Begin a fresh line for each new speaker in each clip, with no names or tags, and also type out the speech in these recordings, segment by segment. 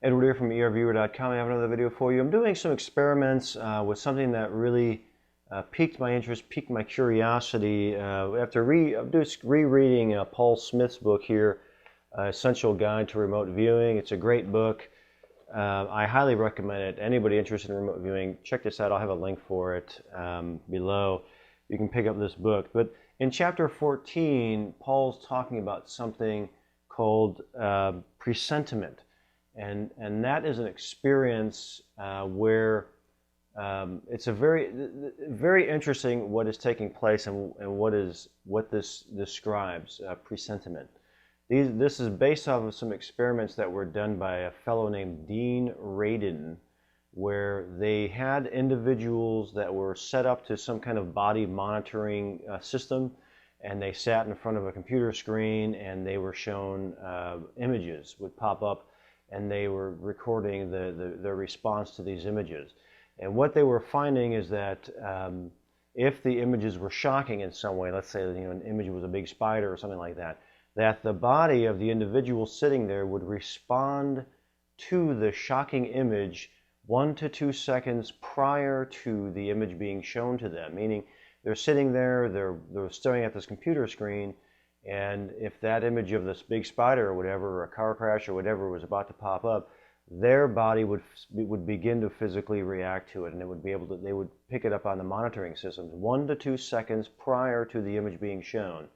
Edward here from erviewer.com. I have another video for you. I'm doing some experiments with something that really piqued my interest, piqued my curiosity. After rereading Paul Smith's book here, Essential Guide to Remote Viewing. It's a great book. I highly recommend it. Anybody interested in remote viewing, check this out. I'll have a link for it below. You can pick up this book. But in chapter 14, Paul's talking about something called presentiment. And that is an experience where it's a very interesting what is taking place and what this describes, presentiment. This is based off of some experiments that were done by a fellow named Dean Radin, where they had individuals that were set up to some kind of body monitoring system, and they sat in front of a computer screen and they were shown images would pop up, and they were recording their response to these images. And what they were finding is that if the images were shocking in some way, let's say an image was a big spider or something like that, that the body of the individual sitting there would respond to the shocking image 1 to 2 seconds prior to the image being shown to them. Meaning they're sitting there, they're staring at this computer screen, and if that image of this big spider or whatever, or a car crash or whatever was about to pop up, their body would begin to physically react to it, and they would pick it up on the monitoring systems 1 to 2 seconds prior to the image being shown.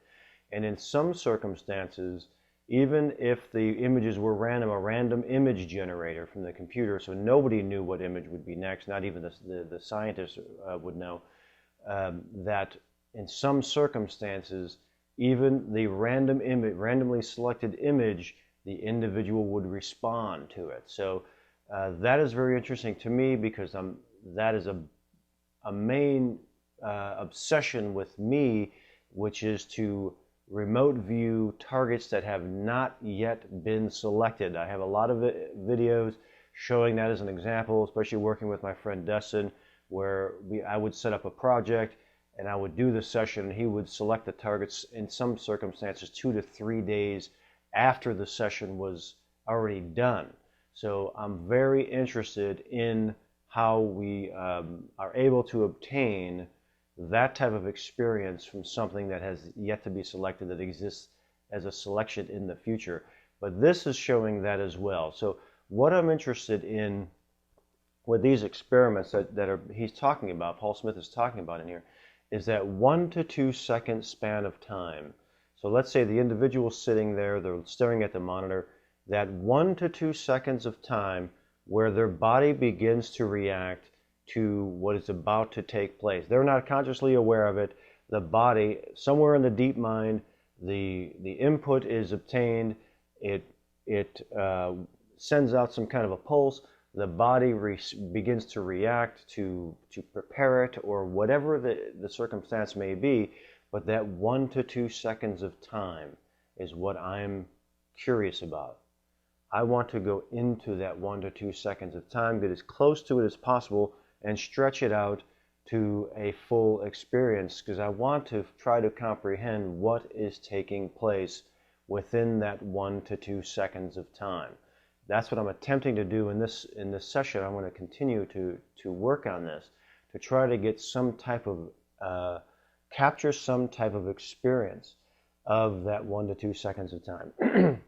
And in some circumstances, even if the images were random, a random image generator from the computer, so nobody knew what image would be next, not even the scientists would know, that in some circumstances, even the randomly selected image, the individual would respond to it. So that is very interesting to me, because that is a main obsession with me, which is to remote view targets that have not yet been selected. I have a lot of videos showing that as an example, especially working with my friend Dustin, where I would set up a project and I would do the session, and he would select the targets in some circumstances 2 to 3 days after the session was already done. So I'm very interested in how we are able to obtain that type of experience from something that has yet to be selected, that exists as a selection in the future. But this is showing that as well. So what I'm interested in with these experiments he's talking about, Paul Smith is talking about in here, is that 1 to 2 second span of time. So let's say the individual sitting there, they're staring at the monitor, that 1 to 2 seconds of time where their body begins to react to what is about to take place. They're not consciously aware of it. The body, somewhere in the deep mind, the input is obtained. It sends out some kind of a pulse. The body begins to react to prepare it, or whatever the circumstance may be. But that 1 to 2 seconds of time is what I'm curious about. I want to go into that 1 to 2 seconds of time, get as close to it as possible, and stretch it out to a full experience, because I want to try to comprehend what is taking place within that 1 to 2 seconds of time. That's what I'm attempting to do in this session. I'm going to continue to work on this, to try to get some type of capture some type of experience of that 1 to 2 seconds of time.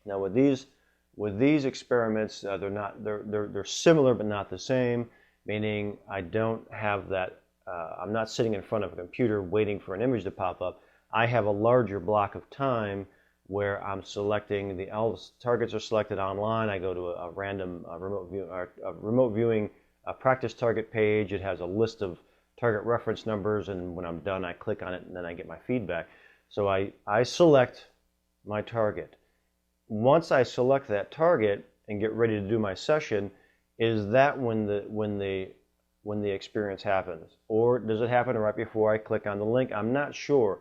Now with these experiments, they're similar but not the same. Meaning I don't have that, I'm not sitting in front of a computer waiting for an image to pop up. I have a larger block of time where I'm selecting, targets are selected online. I go to a random remote viewing practice target page. It has a list of target reference numbers, and when I'm done I click on it and then I get my feedback. So I select my target. Once I select that target and get ready to do my session, is that when the experience happens? Or does it happen right before I click on the link? I'm not sure.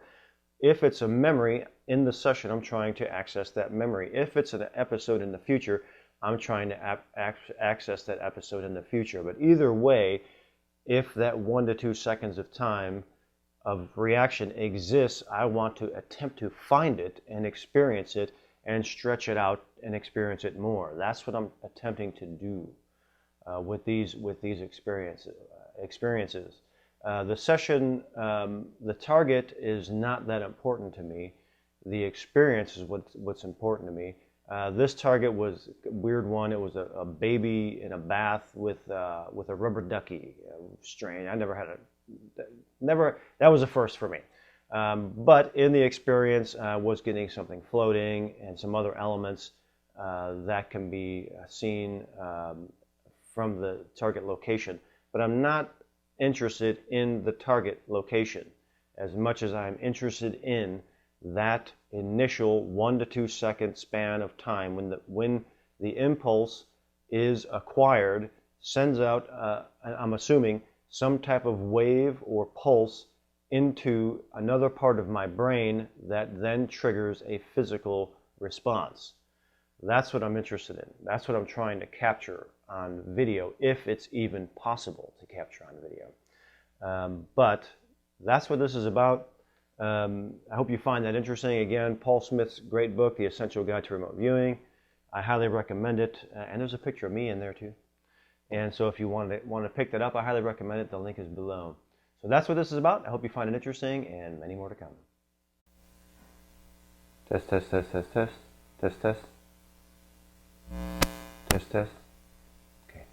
If it's a memory in the session, I'm trying to access that memory. If it's an episode in the future, I'm trying to access that episode in the future. But either way, if that 1 to 2 seconds of time of reaction exists, I want to attempt to find it and experience it and stretch it out and experience it more. That's what I'm attempting to do with these experiences. The session, the target is not that important to me. The experience is what's important to me. This target was a weird one. It was a baby in a bath with a rubber ducky. Strange. I never had that was a first for me. But in the experience, I was getting something floating and some other elements that can be seen from the target location. But I'm not interested in the target location as much as I'm interested in that initial 1 to 2 second span of time when the impulse is acquired, sends out, I'm assuming, some type of wave or pulse into another part of my brain that then triggers a physical response. That's what I'm interested in. That's what I'm trying to capture on video, if it's even possible to capture on video. But that's what this is about. I hope you find that interesting. Again, Paul Smith's great book, The Essential Guide to Remote Viewing. I highly recommend it. And there's a picture of me in there too. And so if you want to pick that up, I highly recommend it. The link is below. So that's what this is about. I hope you find it interesting, and many more to come. Test, test, test, test, test. Test, test. Test, test. Okay.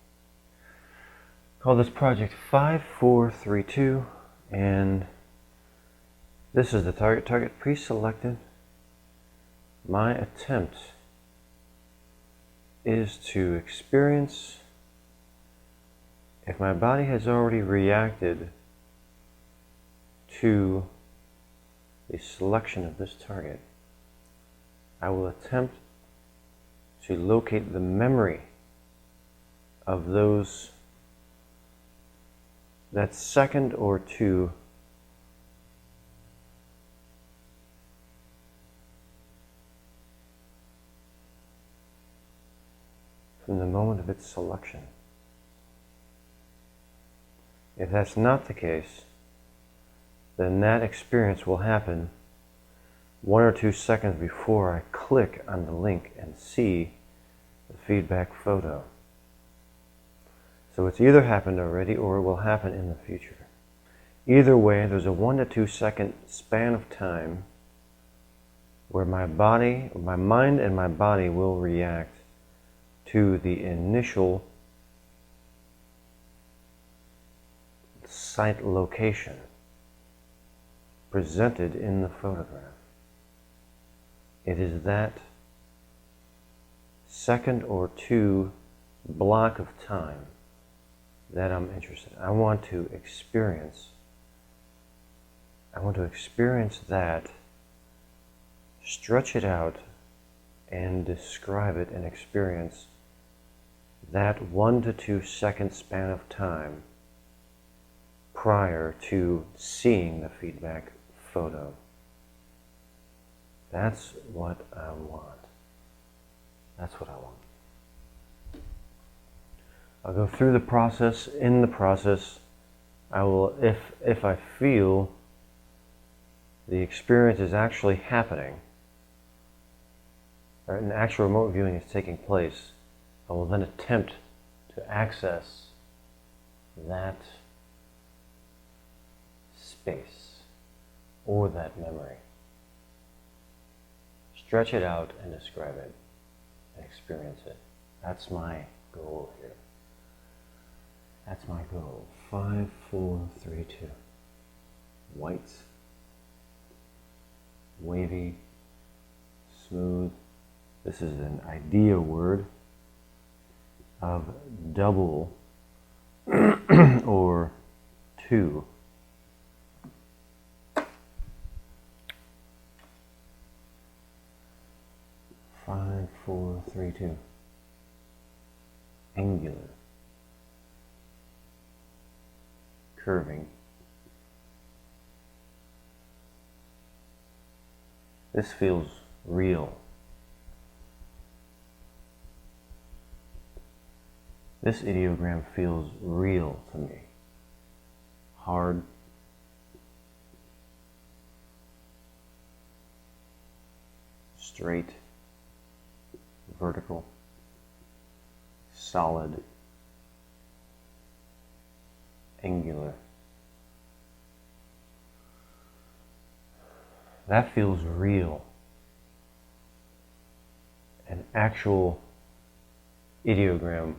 Call this project 5432, and this is the target pre-selected. My attempt is to experience if my body has already reacted to the selection of this target. I will attempt to locate the memory of that second or two from the moment of its selection. If that's not the case, then that experience will happen 1 or 2 seconds before I click on the link and see the feedback photo. So it's either happened already or it will happen in the future. Either way, there's a 1 to 2 second span of time where my mind and my body will react to the initial site location presented in the photograph. It is that second or two block of time that I'm interested in. I want to experience that, stretch it out, and describe it and experience that 1 to 2 second span of time prior to seeing the feedback photo. That's what I want. That's what I want. I'll go through the process. In the process, I will, if I feel the experience is actually happening, or an actual remote viewing is taking place, I will then attempt to access that space or that memory. Stretch it out and describe it and experience it. That's my goal here. That's my goal. 5, 4, 3, 2. White, wavy, smooth. This is an idea word of double or two. Five, 4, 3, 2. Angular. Curving. This feels real. This ideogram feels real to me. Hard. Straight. vertical, solid, angular. That feels real. An actual ideogram.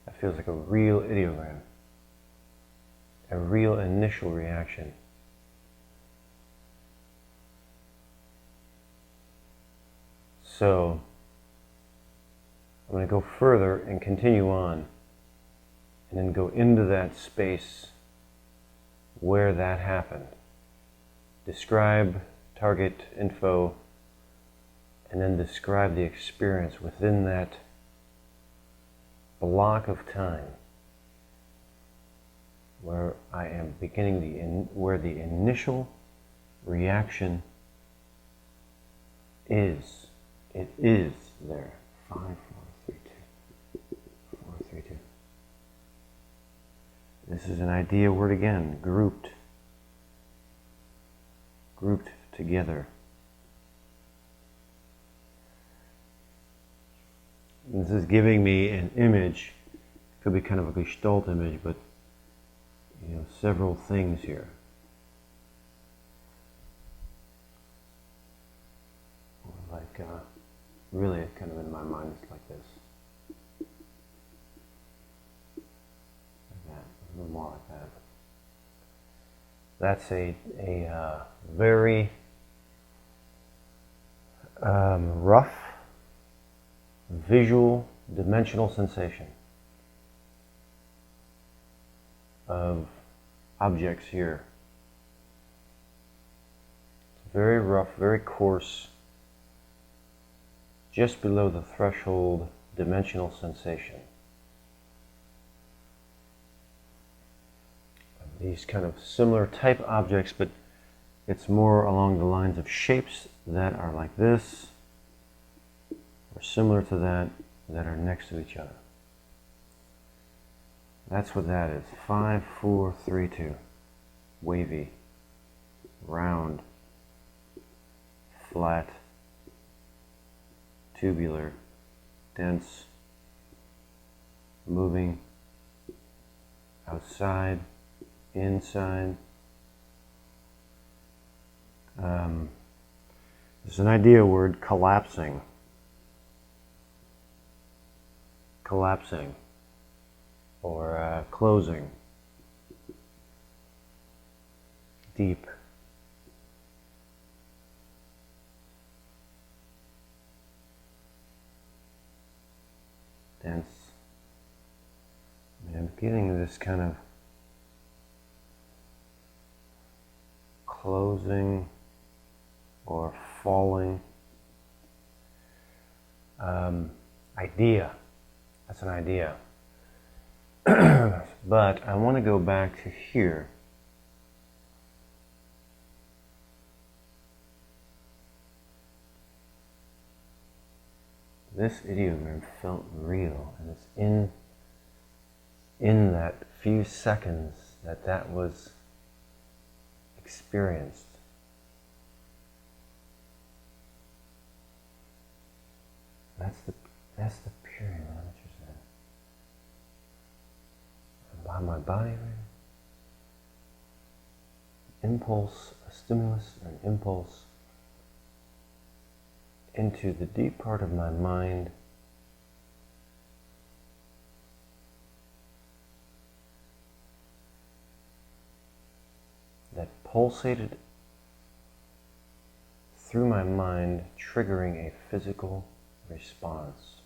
That feels like a real ideogram. A real initial reaction. So, I'm going to go further and continue on, and then go into that space where that happened. Describe target info, and then describe the experience within that block of time where I am beginning where the initial reaction is. It is there. 5, 4, 3, 2. 4, 3, 2. This is an idea word again, grouped. Grouped together. This is giving me an image. It could be kind of a gestalt image, but several things here. Like, really, kind of in my mind, it's like this. Like that, a little more like that. That's a very rough, visual, dimensional sensation of objects here. It's very rough, very coarse, just below the threshold dimensional sensation. These kind of similar type objects, but it's more along the lines of shapes that are like this, or similar to that, that are next to each other. That's what that is. 5, 4, 3, 2. Wavy, round, flat, tubular, dense, moving, outside, inside. There's an idea word, collapsing. Collapsing. Or closing. Deep. Dense. I'm getting this kind of closing or falling idea. That's an idea. But I want to go back to here. This ideogram felt real, and it's in that few seconds that was experienced. That's the period I'm interested in. By my body, right? Impulse, a stimulus, or an impulse into the deep part of my mind that pulsated through my mind, triggering a physical response.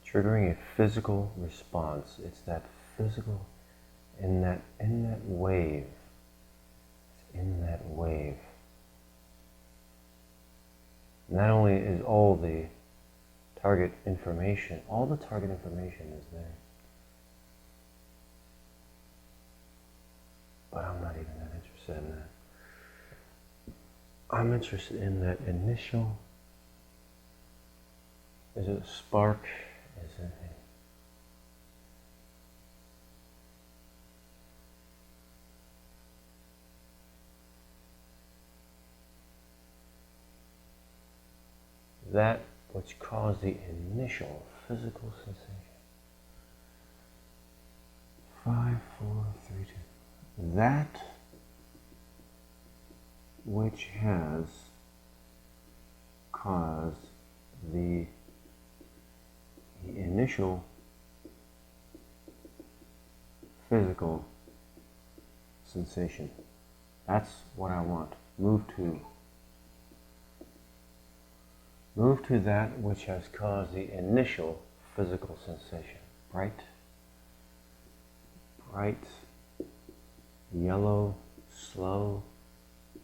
Triggering a physical response. It's that physical, in that wave. It's in that wave. Not only is all the target information, all the target information is there, but I'm not even that interested in that. I'm interested in that initial, is it a spark? Is it that which caused the initial physical sensation. 5, 4, 3, 2. That which has caused the initial physical sensation. That's what I want. Move to that which has caused the initial physical sensation. Bright, yellow, slow,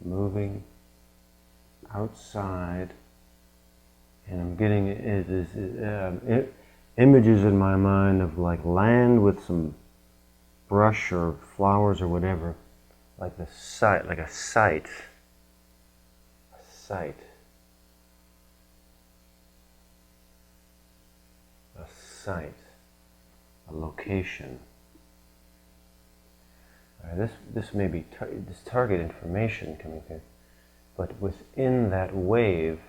moving, outside, and I'm getting images in my mind of like land with some brush or flowers or whatever, like a sight, a location. This may be this target information coming through, but within that wave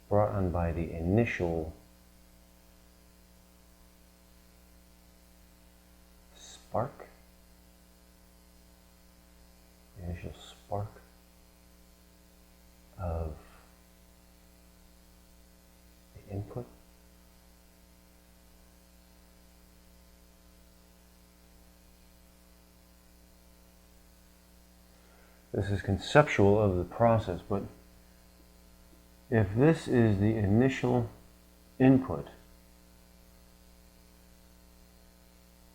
brought on by the initial spark, of the input. This is conceptual of the process, but if this is the initial input,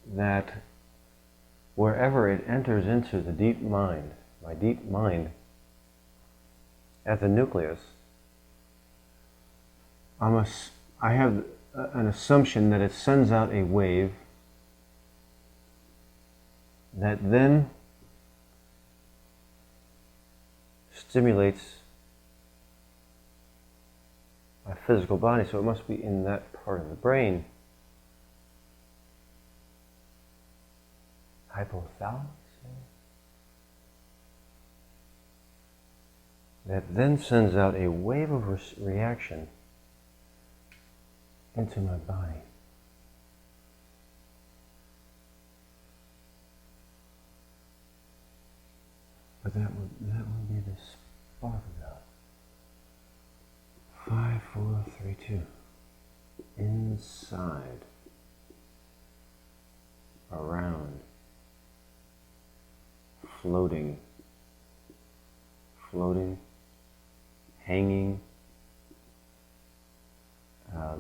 that wherever it enters into the deep mind, my deep mind, at the nucleus, I have an assumption that it sends out a wave that then stimulates my physical body, so it must be in that part of the brain. Hypothalamus? That then sends out a wave of reaction into my body. But that would be the spark of that. 5, 4, 3, 2. Inside, around, floating, hanging,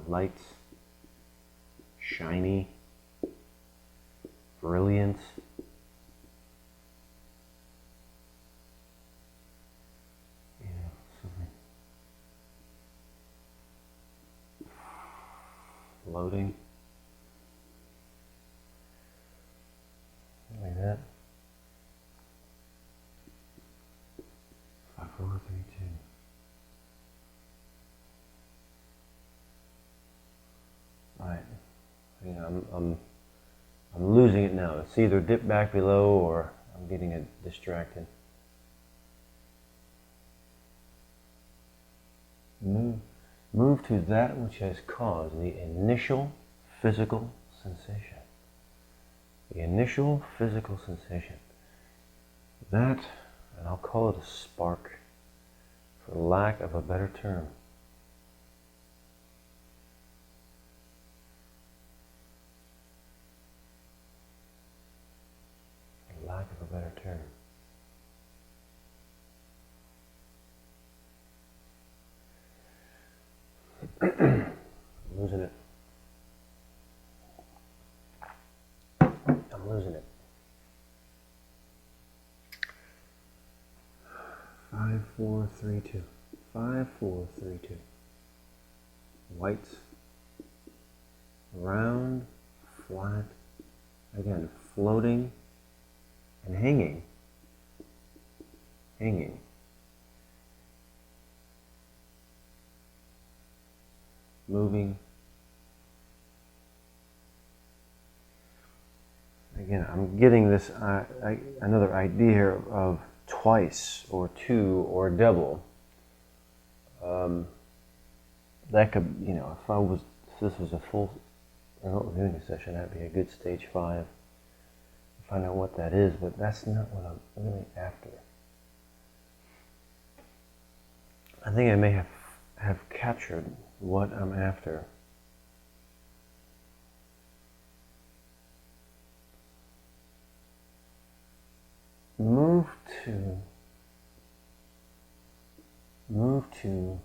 light, shiny, brilliant. Floating like that. 5, 4, 3, 2. Right. I'm losing it now. It's either dip back below or I'm getting it distracted. Move to that which has caused the initial physical sensation. The initial physical sensation. That, and I'll call it a spark, for lack of a better term. For lack of a better term. I'm losing it. I'm losing it. 5, 4, 3, 2. 5, 4, 3, 2. White, round, flat, again, floating and hanging. Moving. Again, I'm getting this another idea here of twice or two or double. That could, if this was a full remote viewing session, that'd be a good stage 5. Find out what that is, but that's not what I'm really after. I think I may have captured what I'm after. Move to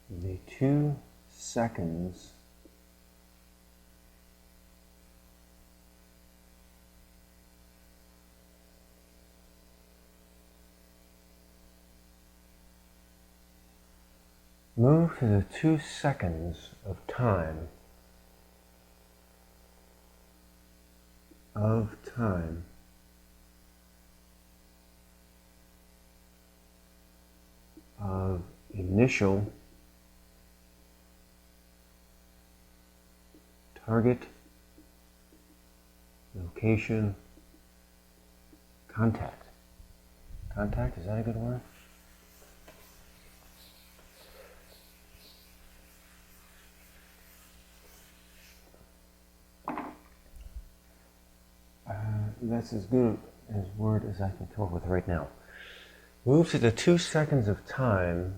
the 2 seconds Move to the 2 seconds of time of initial target location contact. Contact, is that a good word? That's as good a word as I can come up with right now. Move to the 2 seconds of time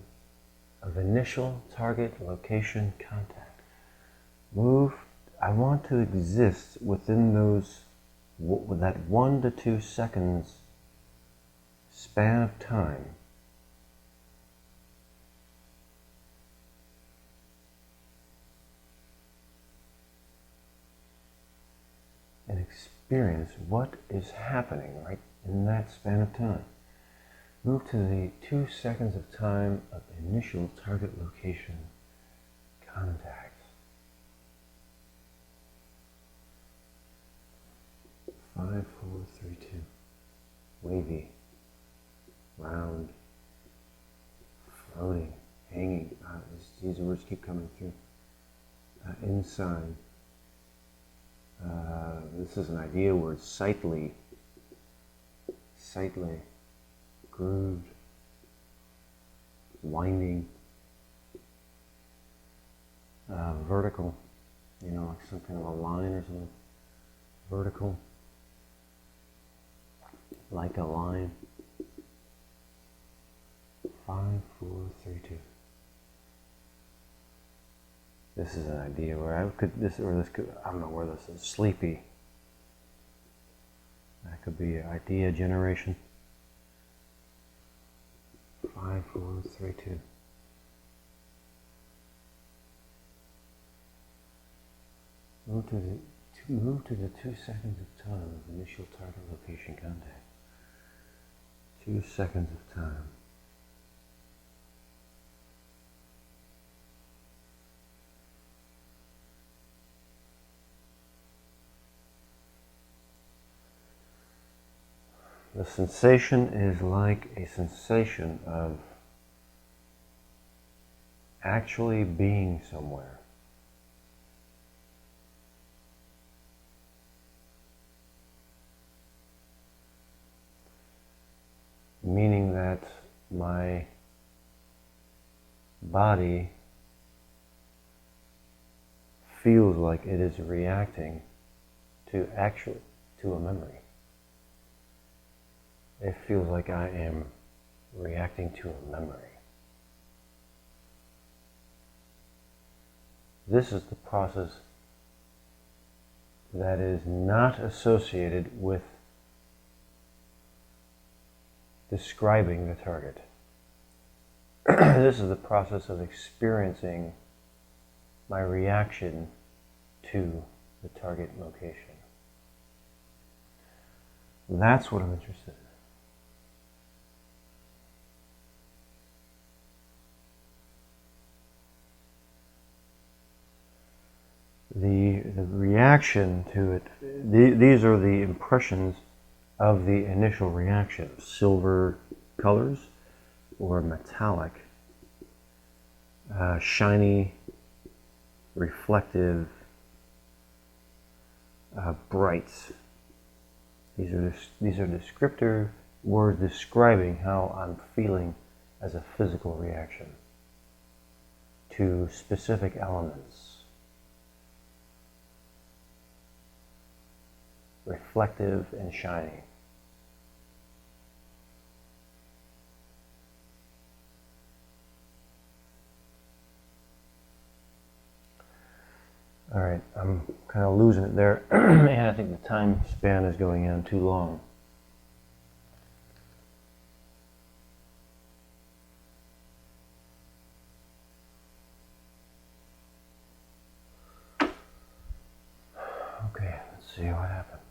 of initial target location contact. I want to exist within that 1 to 2 seconds span of time. And experience what is happening right in that span of time. Move to the 2 seconds of time of initial target location contact. 5, 4, 3, 2. Wavy, round, floating, hanging. These words keep coming through. Inside. This is an idea word, sightly, grooved, winding, vertical, like some kind of a line or something, vertical, like a line. 5, 4, 3, 2. This is an idea where I don't know where this is, sleepy. That could be idea generation. 5, 4, 3, 2. Move to the 2 seconds of time of initial target location contact. 2 seconds of time. The sensation is like a sensation of actually being somewhere. Meaning that my body feels like it is reacting to a memory. It feels like I am reacting to a memory. This is the process that is not associated with describing the target. This is the process of experiencing my reaction to the target location. That's what I'm interested in. The reaction to it, these are the impressions of the initial reaction. Silver colors or metallic, shiny, reflective, bright. These are descriptive words describing how I'm feeling as a physical reaction to specific elements, reflective and shining. All right, I'm kind of losing it there, and I think the time span is going on too long. Okay, let's see what happens.